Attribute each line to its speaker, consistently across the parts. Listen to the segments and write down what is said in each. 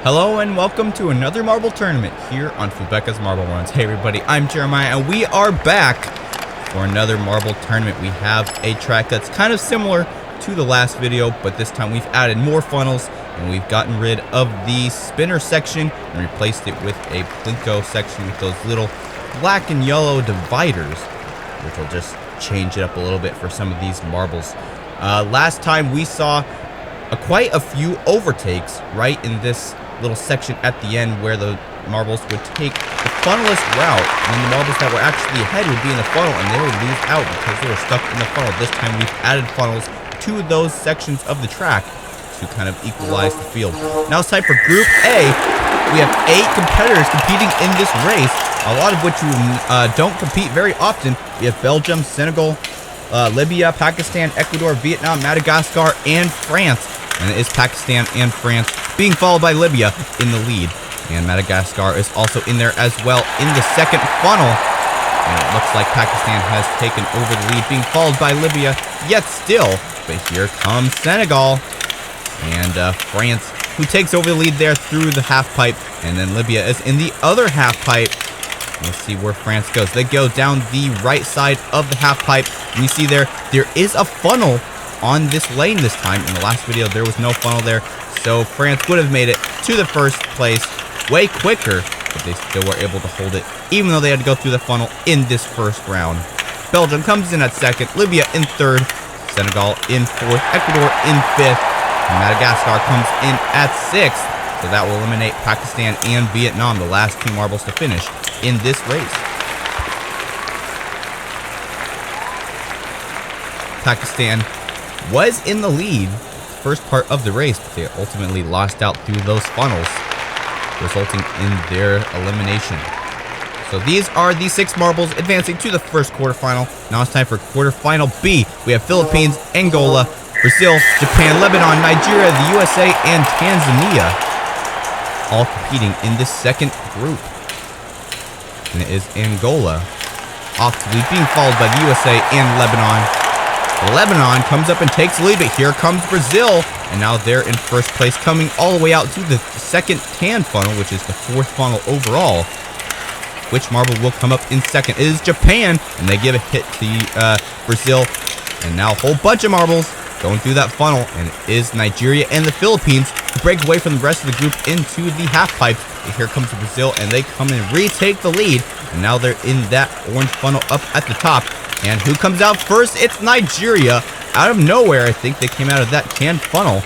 Speaker 1: Hello and welcome to another marble tournament here on Fubeca's Marble Runs. Hey everybody, I'm Jeremiah and we are back for another marble tournament. We have a track that's kind of similar to the last video, but this time we've added more funnels and we've gotten rid of the spinner section and replaced it with a plinko section with those little black and yellow dividers, which will just change it up a little bit for some of these marbles. Last time we saw quite a few overtakes right in this little section at the end where the marbles would take the funnelist route, and the marbles that were actually ahead would be in the funnel and they would lose out because they were stuck in the funnel. This time we've added funnels to those sections of the track to kind of equalize the field. Now it's time for Group A. We have 8 competitors competing in this race, a lot of which don't compete very often. We have Belgium, Senegal, Libya, Pakistan, Ecuador, Vietnam, Madagascar, and France. And it is Pakistan and France being followed by Libya in the lead. And Madagascar is also in there as well in the second funnel. And it looks like Pakistan has taken over the lead, being followed by Libya yet still. But here comes Senegal and France, who takes over the lead there through the half pipe. And then Libya is in the other half pipe. Let's see where France goes. They go down the right side of the half pipe. And you see there is a funnel on this lane this time. In the last video, there was no funnel there. So France would have made it to the first place way quicker, but they still were able to hold it, even though they had to go through the funnel in this first round. Belgium comes in at second, Libya in third, Senegal in fourth, Ecuador in fifth, and Madagascar comes in at sixth. So that will eliminate Pakistan and Vietnam, the last 2 marbles to finish in this race. Pakistan was in the lead first part of the race, but they ultimately lost out through those funnels, resulting in their elimination. So these are the 6 marbles advancing to the first quarterfinal. Now it's time for Quarterfinal B. We have Philippines, Angola, Brazil, Japan, Lebanon, Nigeria, the USA, and Tanzania all competing in this second group. And it is Angola off to lead, being followed by the USA and Lebanon. Lebanon comes up and takes the lead, but here comes Brazil, and now they're in first place, coming all the way out to the second tan funnel, which is the 4th funnel overall. Which marble will come up in second? It is Japan, and they give a hit to Brazil, and now a whole bunch of marbles going through that funnel, and it is Nigeria and the Philippines who break away from the rest of the group into the half pipe. And here comes Brazil, and they come and retake the lead, and now they're in that orange funnel up at the top. And who comes out first? It's Nigeria. Out of nowhere, I think they came out of that tan funnel.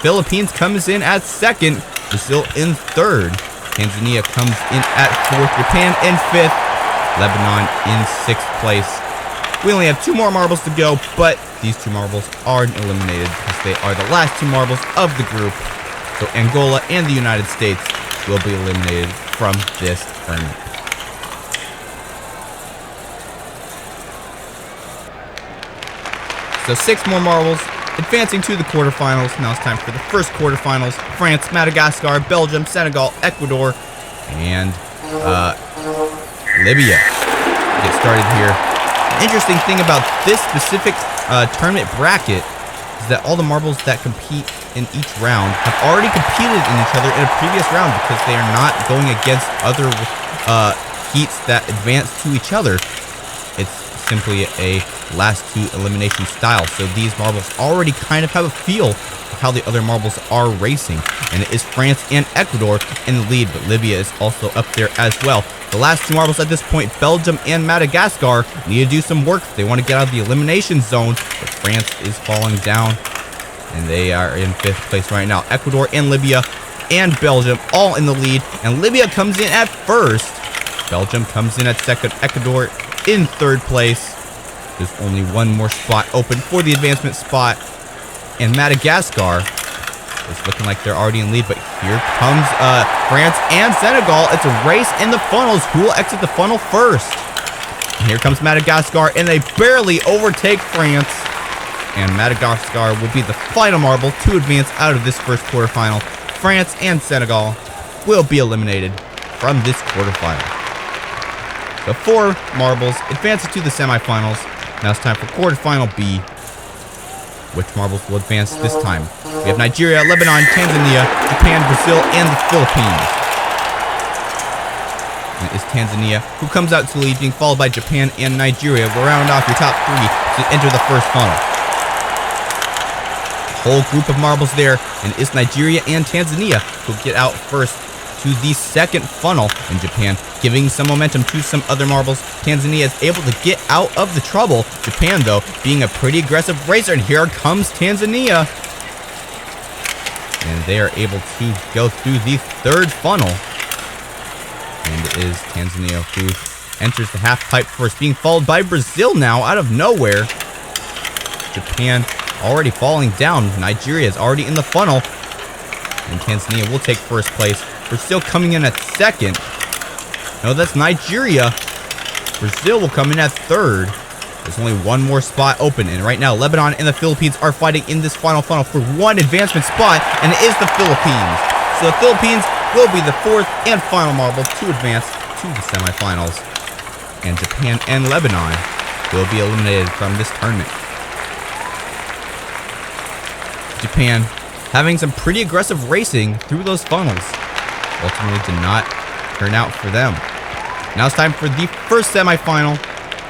Speaker 1: Philippines comes in at second. Brazil in third. Tanzania comes in at fourth. Japan in fifth. Lebanon in 6th place. We only have 2 more marbles to go, but these 2 marbles are eliminated because they are the last 2 marbles of the group. So Angola and the United States will be eliminated from this tournament. So 6 more marbles advancing to the quarterfinals. Now it's time for the first quarterfinals. France, Madagascar, Belgium, Senegal, Ecuador, and Libya. Get started here. The interesting thing about this specific tournament bracket is that all the marbles that compete in each round have already competed in each other in a previous round because they are not going against other heats that advance to each other. It's simply a last 2 elimination style. So these marbles already kind of have a feel of how the other marbles are racing. And it is France and Ecuador in the lead, but Libya is also up there as well. The last 2 marbles at this point, Belgium and Madagascar, need to do some work if they want to get out of the elimination zone. But France is falling down, and they are in 5th place right now. Ecuador and Libya and Belgium all in the lead, and Libya comes in at first. Belgium comes in at second. Ecuador in 3rd place. There's only 1 more spot open for the advancement spot. And Madagascar is looking like they're already in lead, but here comes France and Senegal. It's a race in the funnels. Who will exit the funnel first? And here comes Madagascar, and they barely overtake France. And Madagascar will be the final marble to advance out of this first quarterfinal. France and Senegal will be eliminated from this quarterfinal. So 4 marbles advances to the semifinals. Now it's time for Quarterfinal B. which marbles will advance this time. We have Nigeria, Lebanon, Tanzania, Japan, Brazil, and the Philippines. And it is Tanzania who comes out to lead, being followed by Japan and Nigeria. We'll round off your top 3 to enter the first funnel. Whole group of marbles there, and it's Nigeria and Tanzania who get out first to the second funnel, and Japan giving some momentum to some other marbles. Tanzania is able to get out of the trouble. Japan, though, being a pretty aggressive racer, and here comes Tanzania. And they are able to go through the third funnel. And it is Tanzania who enters the half pipe first, being followed by Brazil now out of nowhere. Japan already falling down. Nigeria is already in the funnel, and Tanzania will take first place. Brazil coming in at second. No, that's Nigeria. Brazil will come in at third. There's only one more spot open, and right now Lebanon and the Philippines are fighting in this final funnel for one advancement spot, and it is the Philippines. So the Philippines will be the fourth and final marble to advance to the semifinals, and Japan and Lebanon will be eliminated from this tournament. Japan having some pretty aggressive racing through those funnels ultimately did not turn out for them. Now it's time for the first semifinal.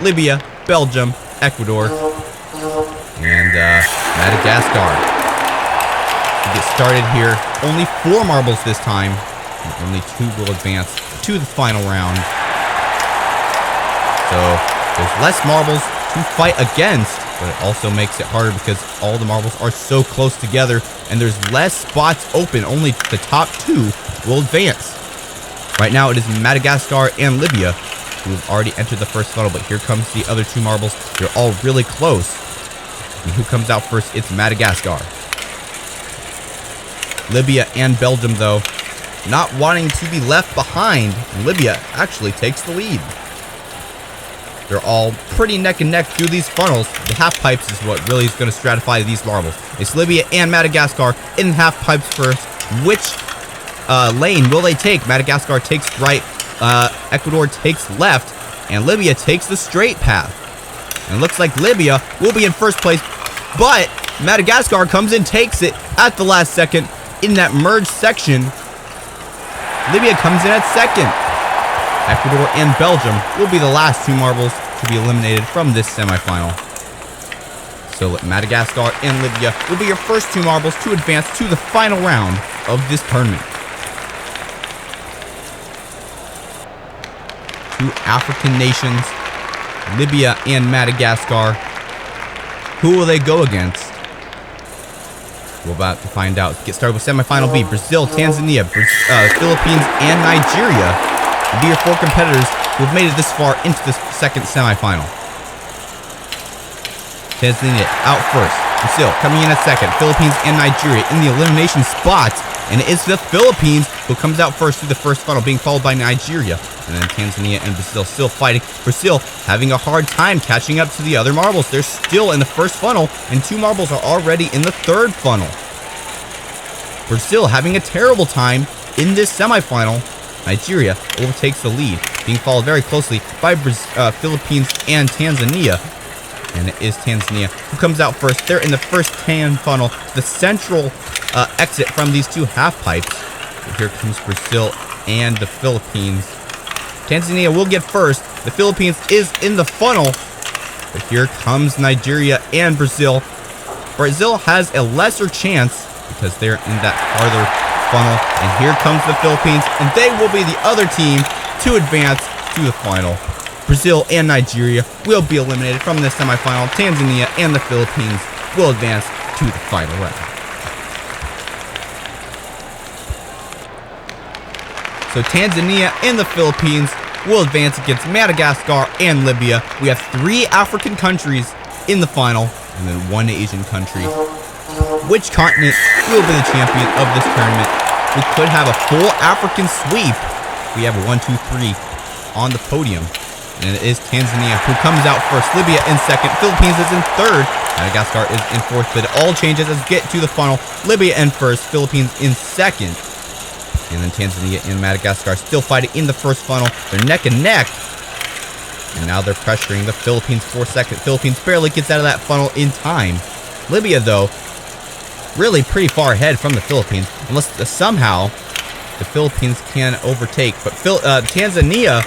Speaker 1: Libya, Belgium, Ecuador, and Madagascar. To get started here, only 4 marbles this time, and only 2 will advance to the final round. So there's less marbles to fight against, but it also makes it harder because all the marbles are so close together, and there's less spots open. Only the top 2 will advance. Right now it is Madagascar and Libya who have already entered the first funnel, but here comes the other 2 marbles. They're all really close. And who comes out first? It's Madagascar. Libya and Belgium, though, not wanting to be left behind. Libya actually takes the lead. They're all pretty neck and neck through these funnels. The half pipes is what really is going to stratify these marbles. It's Libya and Madagascar in half pipes first. Which lane will they take? Madagascar takes right, Ecuador takes left, and Libya takes the straight path. And it looks like Libya will be in first place, but Madagascar comes in, takes it at the last second in that merged section. Libya comes in at second. Ecuador and Belgium will be the last 2 marbles to be eliminated from this semifinal. So Madagascar and Libya will be your first 2 marbles to advance to the final round of this tournament. 2 African nations, Libya and Madagascar. Who will they go against? We're about to find out. Get started with semifinal B. Brazil, Tanzania, Philippines, and Nigeria will be your 4 competitors who have made it this far into the second semifinal. Tanzania out first. Brazil coming in at second. Philippines and Nigeria in the elimination spots. And it is the Philippines who comes out first through the first funnel, being followed by Nigeria. And then Tanzania and Brazil still fighting. Brazil having a hard time catching up to the other marbles. They're still in the first funnel, and 2 marbles are already in the third funnel. Brazil having a terrible time in this semifinal. Nigeria overtakes the lead, being followed very closely by Philippines and Tanzania. And it is Tanzania who comes out first. They're in the first tan funnel, the central exit from these 2 half pipes. And here comes Brazil and the Philippines. Tanzania will get first. The Philippines is in the funnel. But here comes Nigeria and Brazil. Brazil has a lesser chance because they're in that farther funnel. And here comes the Philippines, and they will be the other team to advance to the final. Brazil and Nigeria will be eliminated from this semifinal. Tanzania and the Philippines will advance to the final round. So Tanzania and the Philippines will advance against Madagascar and Libya. We have 3 African countries in the final, and then 1 Asian country. Which continent will be the champion of this tournament? We could have a full African sweep. We have a 1, 2, 3 on the podium. And it is Tanzania who comes out first. Libya in second. Philippines is in third. Madagascar is in fourth. But it all changes as we get to the funnel. Libya in first. Philippines in second. And then Tanzania and Madagascar still fighting in the first funnel. They're neck and neck. And now they're pressuring the Philippines for second. Philippines barely gets out of that funnel in time. Libya, though, really pretty far ahead from the Philippines, unless somehow the Philippines can overtake. But Tanzania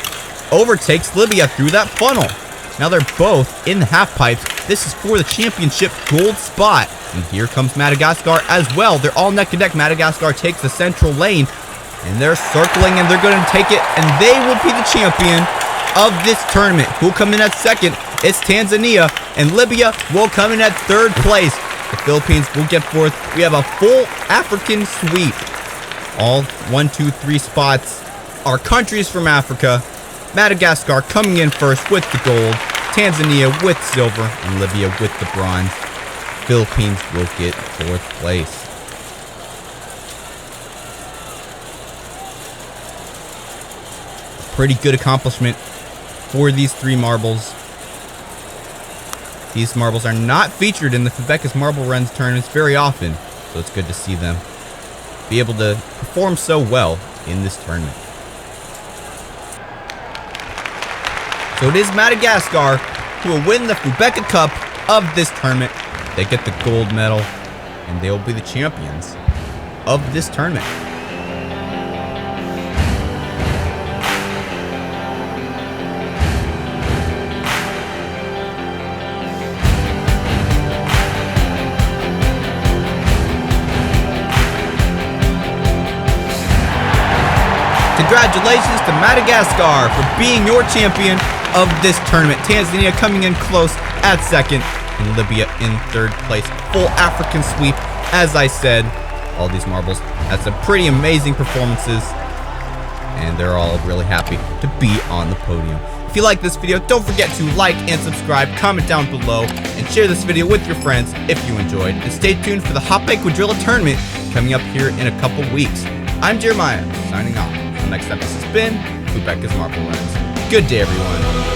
Speaker 1: overtakes Libya through that funnel. Now they're both in the half pipes. This is for the championship gold spot. And here comes Madagascar as well. They're all neck and neck. Madagascar takes the central lane, and they're circling, and they're going to take it, and they will be the champion of this tournament. Who'll come in at second? It's Tanzania, and Libya will come in at third place. The Philippines will get fourth. We have a full African sweep. All 1, 2, 3 spots are countries from Africa. Madagascar coming in first with the gold. Tanzania with silver, and Libya with the bronze. Philippines will get fourth place. Pretty good accomplishment for these 3 marbles. These marbles are not featured in the Fubeca's Marble Runs tournaments very often, so it's good to see them be able to perform so well in this tournament. So it is Madagascar who will win the Fubeca Cup of this tournament. They get the gold medal, and they will be the champions of this tournament. Congratulations to Madagascar for being your champion of this tournament. Tanzania coming in close at second, and Libya in third place. Full African sweep, as I said. All these marbles had some pretty amazing performances, and they're all really happy to be on the podium. If you like this video, don't forget to like and subscribe, comment down below, and share this video with your friends if you enjoyed. And stay tuned for the Hot Bake Quadrilla tournament coming up here in a couple weeks. I'm Jeremiah, signing off. Until next time, this has been Fubeca's Marble Runs. Good day, everyone.